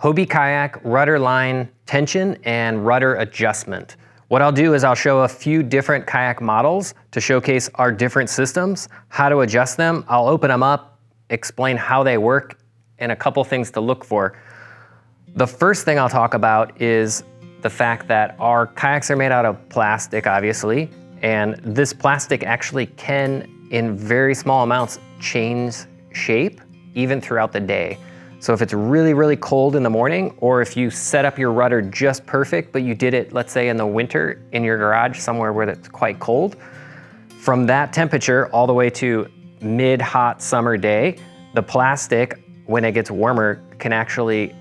Hobie kayak, rudder line tension, and rudder adjustment. What I'll do is I'll show a few different kayak models to showcase our different systems, how to adjust them. I'll open them up, explain how they work, and a couple things to look for. The first thing I'll talk about is the fact that our kayaks are made out of plastic, obviously, and this plastic actually can, in very small amounts, change shape even throughout the day. So if it's really, really cold in the morning, or if you set up your rudder just perfect, but you did it, let's say in the winter in your garage, somewhere where it's quite cold, from that temperature all the way to mid-hot summer day, the plastic, when it gets warmer, can actually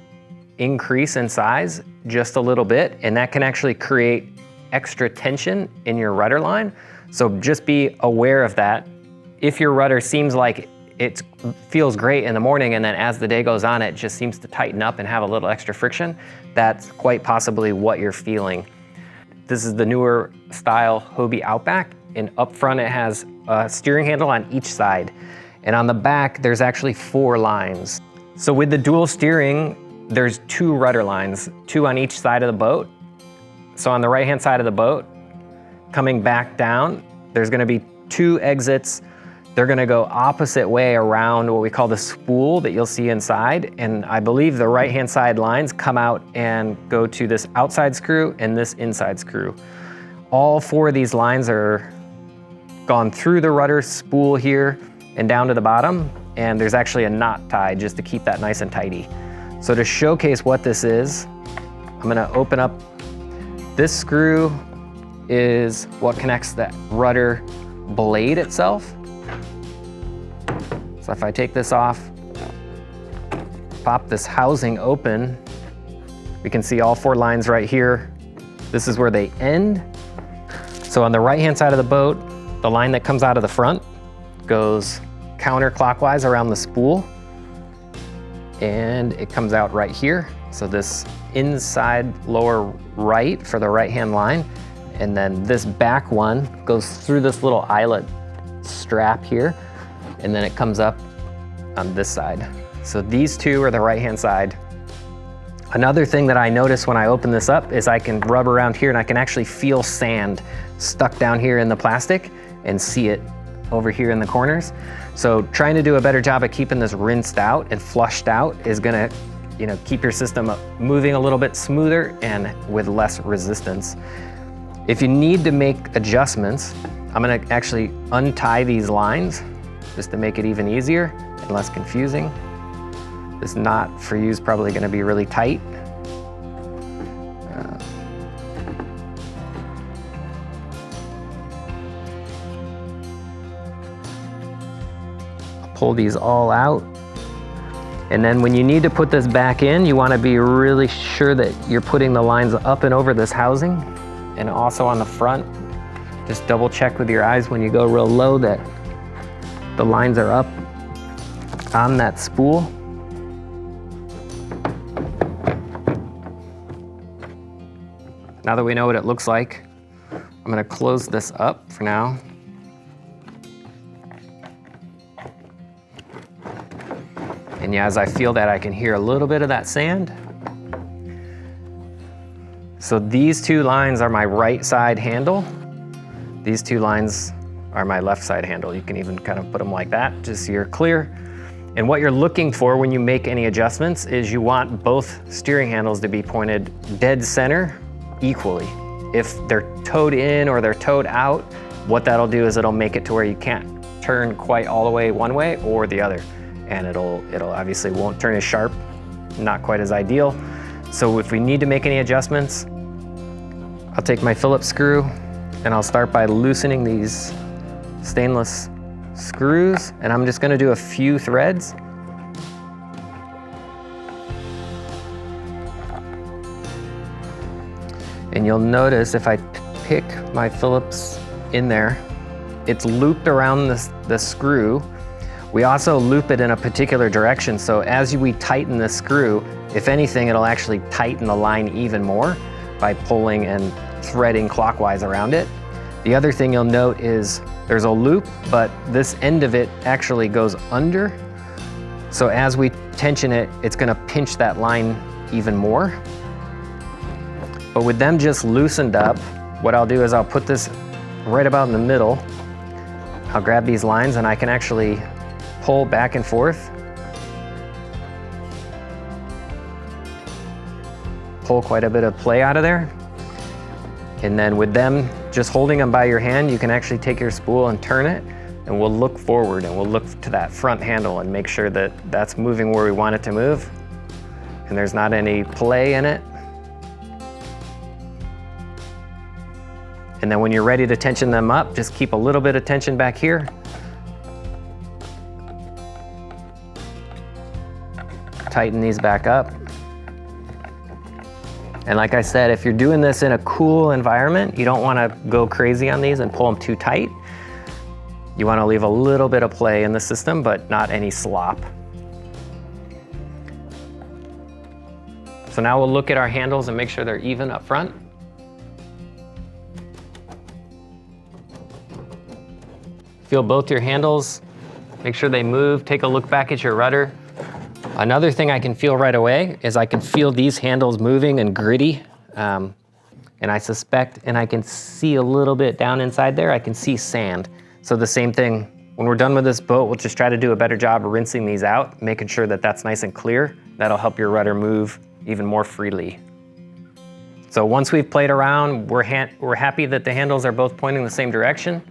increase in size just a little bit, and that can actually create extra tension in your rudder line. So just be aware of that. If your rudder seems like it feels great in the morning, and then as the day goes on, it just seems to tighten up and have a little extra friction, that's quite possibly what you're feeling. This is the newer style Hobie Outback, and up front it has a steering handle on each side. And on the back, there's actually 4 lines. So with the dual steering, there's 2 rudder lines, 2 on each side of the boat. So on the right-hand side of the boat, coming back down, there's gonna be 2 exits. They're gonna go opposite way around what we call the spool that you'll see inside. And I believe the right-hand side lines come out and go to this outside screw and this inside screw. All 4 of these lines are gone through the rudder spool here and down to the bottom. And there's actually a knot tied just to keep that nice and tidy. So to showcase what this is, I'm gonna open up. This screw is what connects the rudder blade itself. So if I take this off, pop this housing open, we can see all 4 lines right here. This is where they end. So on the right-hand side of the boat, the line that comes out of the front goes counterclockwise around the spool, and it comes out right here. So this inside lower right for the right-hand line, and then this back one goes through this little eyelet strap here, and then it comes up on this side. So these 2 are the right-hand side. Another thing that I noticed when I open this up is I can rub around here and I can actually feel sand stuck down here in the plastic and see it over here in the corners. So trying to do a better job of keeping this rinsed out and flushed out is gonna, keep your system moving a little bit smoother and with less resistance. If you need to make adjustments, I'm gonna actually untie these lines just to make it even easier and less confusing. This knot for you is probably gonna be really tight. Pull these all out. And then when you need to put this back in, you wanna be really sure that you're putting the lines up and over this housing. And also on the front, just double check with your eyes when you go real low that the lines are up on that spool. Now that we know what it looks like, I'm gonna close this up for now. And yeah, as I feel that, I can hear a little bit of that sand. So these 2 lines are my right side handle. These 2 lines are my left side handle. You can even kind of put them like that, just so you're clear. And what you're looking for when you make any adjustments is you want both steering handles to be pointed dead center equally. If they're towed in or they're towed out, what that'll do is it'll make it to where you can't turn quite all the way one way or the other. And it'll obviously won't turn as sharp, not quite as ideal. So if we need to make any adjustments, I'll take my Phillips screw and I'll start by loosening these stainless screws, and I'm just gonna do a few threads. And you'll notice if I pick my Phillips in there, it's looped around the screw. We also loop it in a particular direction, so as we tighten the screw, if anything, it'll actually tighten the line even more by pulling and threading clockwise around it. The other thing you'll note is there's a loop, but this end of it actually goes under. So as we tension it, it's gonna pinch that line even more. But with them just loosened up, what I'll do is I'll put this right about in the middle. I'll grab these lines and I can actually pull back and forth. Pull quite a bit of play out of there. And then with them, just holding them by your hand, you can actually take your spool and turn it, and we'll look forward and we'll look to that front handle and make sure that that's moving where we want it to move and there's not any play in it. And then when you're ready to tension them up, just keep a little bit of tension back here. Tighten these back up. And like I said, if you're doing this in a cool environment, you don't want to go crazy on these and pull them too tight. You want to leave a little bit of play in the system, but not any slop. So now we'll look at our handles and make sure they're even up front. Feel both your handles, make sure they move, take a look back at your rudder. Another thing I can feel right away is I can feel these handles moving and gritty. And I suspect, and I can see a little bit down inside there, I can see sand. So the same thing, when we're done with this boat, we'll just try to do a better job of rinsing these out, making sure that that's nice and clear. That'll help your rudder move even more freely. So once we've played around, we're happy that the handles are both pointing the same direction.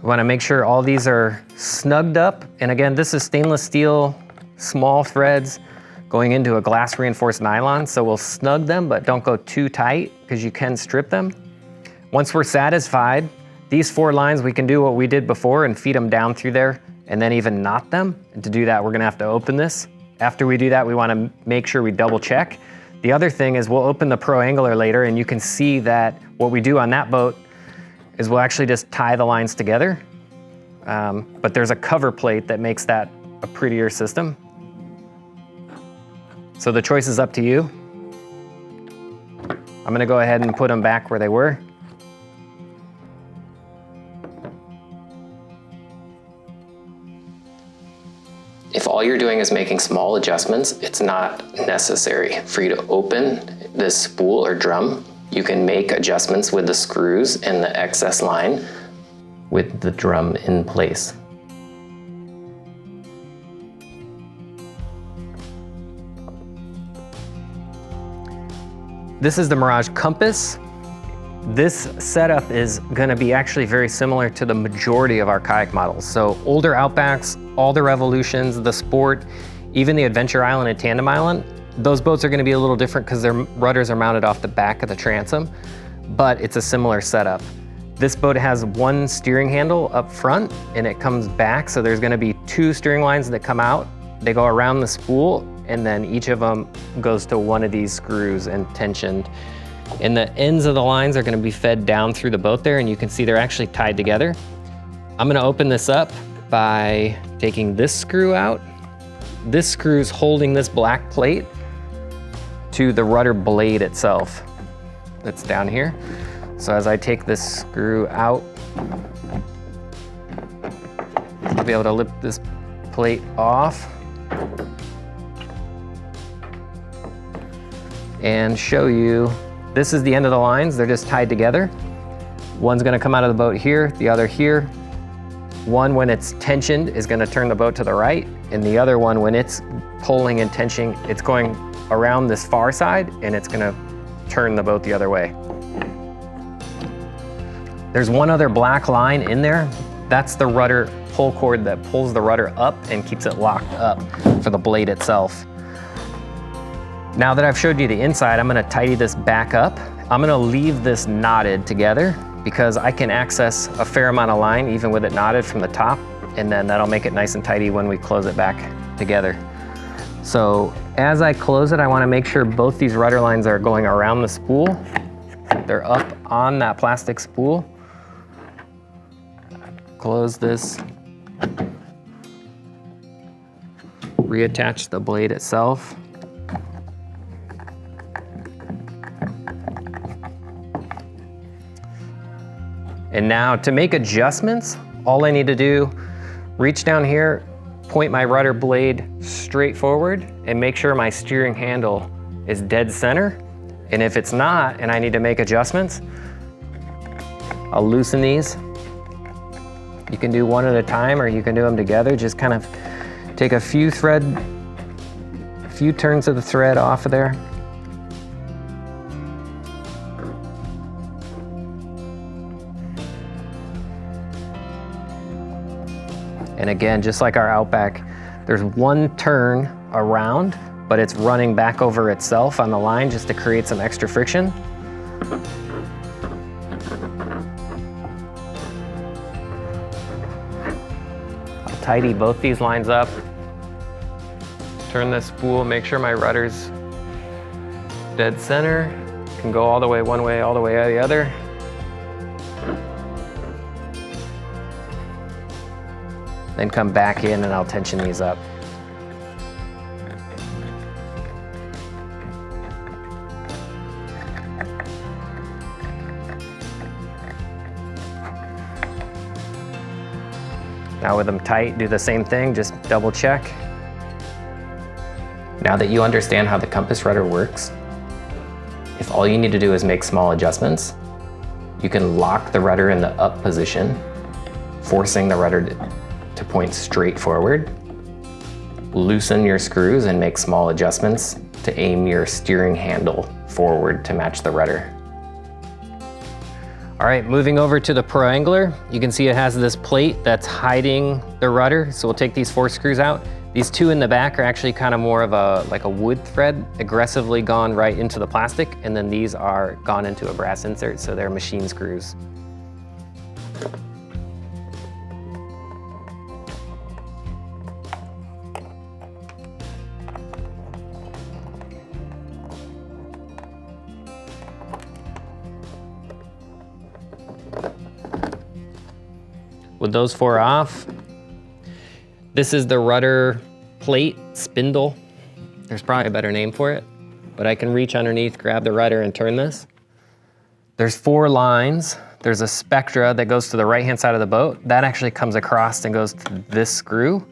We want to make sure all these are snugged up. And again, this is stainless steel, small threads going into a glass reinforced nylon. So we'll snug them, but don't go too tight because you can strip them. Once we're satisfied, these 4 lines, we can do what we did before and feed them down through there and then even knot them. And to do that, we're gonna have to open this. After we do that, we want to make sure we double check. The other thing is we'll open the Pro Angler later and you can see that what we do on that boat is we'll actually just tie the lines together. But there's a cover plate that makes that a prettier system. So the choice is up to you. I'm gonna go ahead and put them back where they were. If all you're doing is making small adjustments, it's not necessary for you to open this spool or drum. You can make adjustments with the screws and the excess line with the drum in place. This is the Mirage Compass. This setup is gonna be actually very similar to the majority of our kayak models. So older Outbacks, all the Revolutions, the Sport, even the Adventure Island and Tandem Island, those boats are gonna be a little different because their rudders are mounted off the back of the transom, but it's a similar setup. This boat has 1 steering handle up front and it comes back. So there's gonna be 2 steering lines that come out. They go around the spool and then each of them goes to one of these screws and tensioned. And the ends of the lines are gonna be fed down through the boat there and you can see they're actually tied together. I'm gonna open this up by taking this screw out. This screw's holding this black plate to the rudder blade itself that's down here. So as I take this screw out, I'll be able to lift this plate off and show you, this is the end of the lines. They're just tied together. One's gonna come out of the boat here, the other here. One, when it's tensioned, is gonna turn the boat to the right, and the other one, when it's pulling and tensioning, it's going around this far side, and it's gonna turn the boat the other way. There's one other black line in there. That's the rudder pull cord that pulls the rudder up and keeps it locked up for the blade itself. Now that I've showed you the inside, I'm gonna tidy this back up. I'm gonna leave this knotted together because I can access a fair amount of line even with it knotted from the top, and then that'll make it nice and tidy when we close it back together. So as I close it, I wanna make sure both these rudder lines are going around the spool. They're up on that plastic spool. Close this. Reattach the blade itself. And now to make adjustments, all I need to do, reach down here point my rudder blade straight forward and make sure my steering handle is dead center. And if it's not, and I need to make adjustments, I'll loosen these. You can do one at a time or you can do them together. Just kind of take a few turns of the thread off of there. And again, just like our Outback, there's one turn around, but it's running back over itself on the line just to create some extra friction. I'll tidy both these lines up. Turn this spool, make sure my rudder's dead center. Can go all the way one way, all the way the other. Then come back in and I'll tension these up. Now with them tight, do the same thing, just double check. Now that you understand how the compass rudder works, if all you need to do is make small adjustments, you can lock the rudder in the up position, forcing the rudder to point straight forward. Loosen your screws and make small adjustments to aim your steering handle forward to match the rudder. All right, moving over to the Pro Angler, you can see it has this plate that's hiding the rudder. So we'll take these 4 screws out. These 2 in the back are actually kind of more of like a wood thread, aggressively gone right into the plastic. And then these are gone into a brass insert, so they're machine screws. With those 4 off, this is the rudder plate spindle. There's probably a better name for it, but I can reach underneath, grab the rudder and turn this. There's 4 lines. There's a spectra that goes to the right-hand side of the boat. That actually comes across and goes to this screw.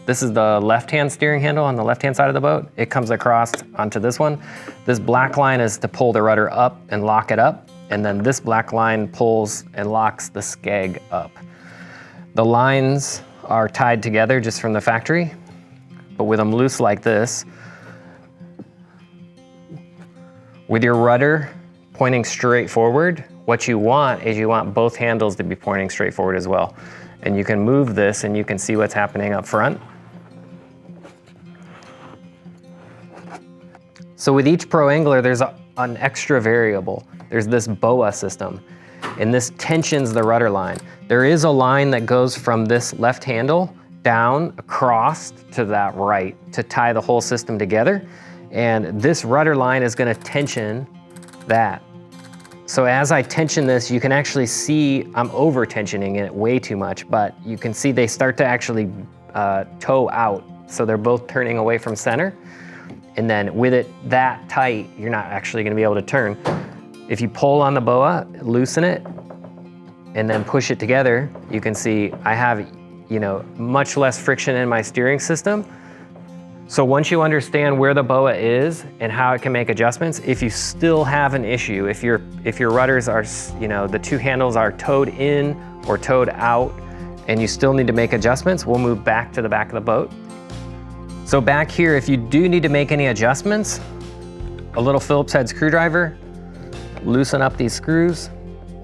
This is the left-hand steering handle on the left-hand side of the boat. It comes across onto this one. This black line is to pull the rudder up and lock it up. And then this black line pulls and locks the skeg up. The lines are tied together just from the factory, but with them loose like this, with your rudder pointing straight forward, what you want is you want both handles to be pointing straight forward as well. And you can move this and you can see what's happening up front. So with each Pro Angler, there's an extra variable. There's this BOA system, and this tensions the rudder line. There is a line that goes from this left handle down across to that right to tie the whole system together. And this rudder line is gonna tension that. So as I tension this, you can actually see I'm over tensioning it way too much, but you can see they start to actually toe out. So they're both turning away from center. And then with it that tight, you're not actually gonna be able to turn. If you pull on the BOA, loosen it, and then push it together, you can see I have, much less friction in my steering system. So once you understand where the BOA is and how it can make adjustments, if you still have an issue, if your rudders are, the 2 handles are towed in or towed out, and you still need to make adjustments, we'll move back to the back of the boat. So back here, if you do need to make any adjustments, a little Phillips head screwdriver, loosen up these screws.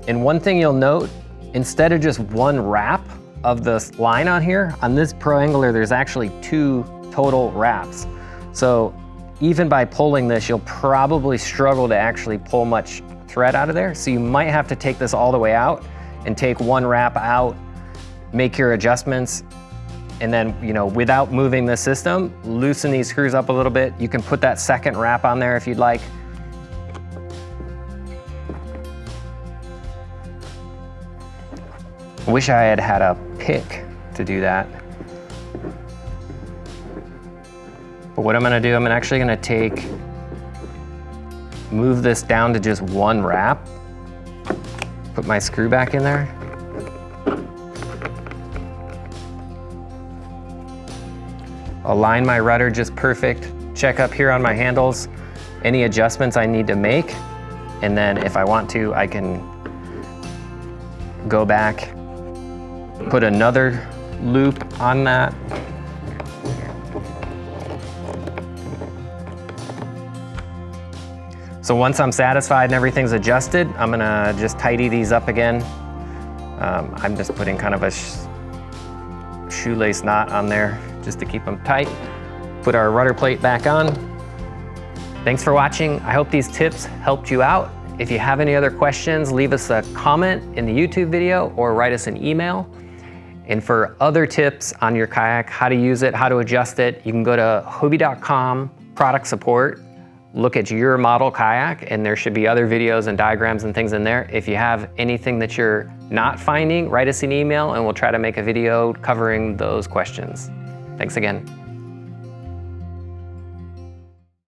And one thing you'll note, instead of just 1 wrap of the line on here, on this Pro Angler, there's actually 2 total wraps. So even by pulling this, you'll probably struggle to actually pull much thread out of there. So you might have to take this all the way out and take 1 wrap out, make your adjustments, and then, without moving the system, loosen these screws up a little bit. You can put that 2nd wrap on there if you'd like. I wish I had had a pick to do that. But what I'm gonna do, I'm actually gonna move this down to just 1 wrap, put my screw back in there. align my rudder just perfect, check up here on my handles, any adjustments I need to make, and then if I want to, I can go back, put another loop on that. So once I'm satisfied and everything's adjusted, I'm gonna just tidy these up again. I'm just putting kind of a shoelace knot on there just to keep them tight. Put our rudder plate back on. Thanks for watching. I hope these tips helped you out. If you have any other questions, leave us a comment in the YouTube video or write us an email. And for other tips on your kayak, how to use it, how to adjust it, you can go to hobie.com, product support, look at your model kayak, and there should be other videos and diagrams and things in there. If you have anything that you're not finding, write us an email and we'll try to make a video covering those questions. Thanks again.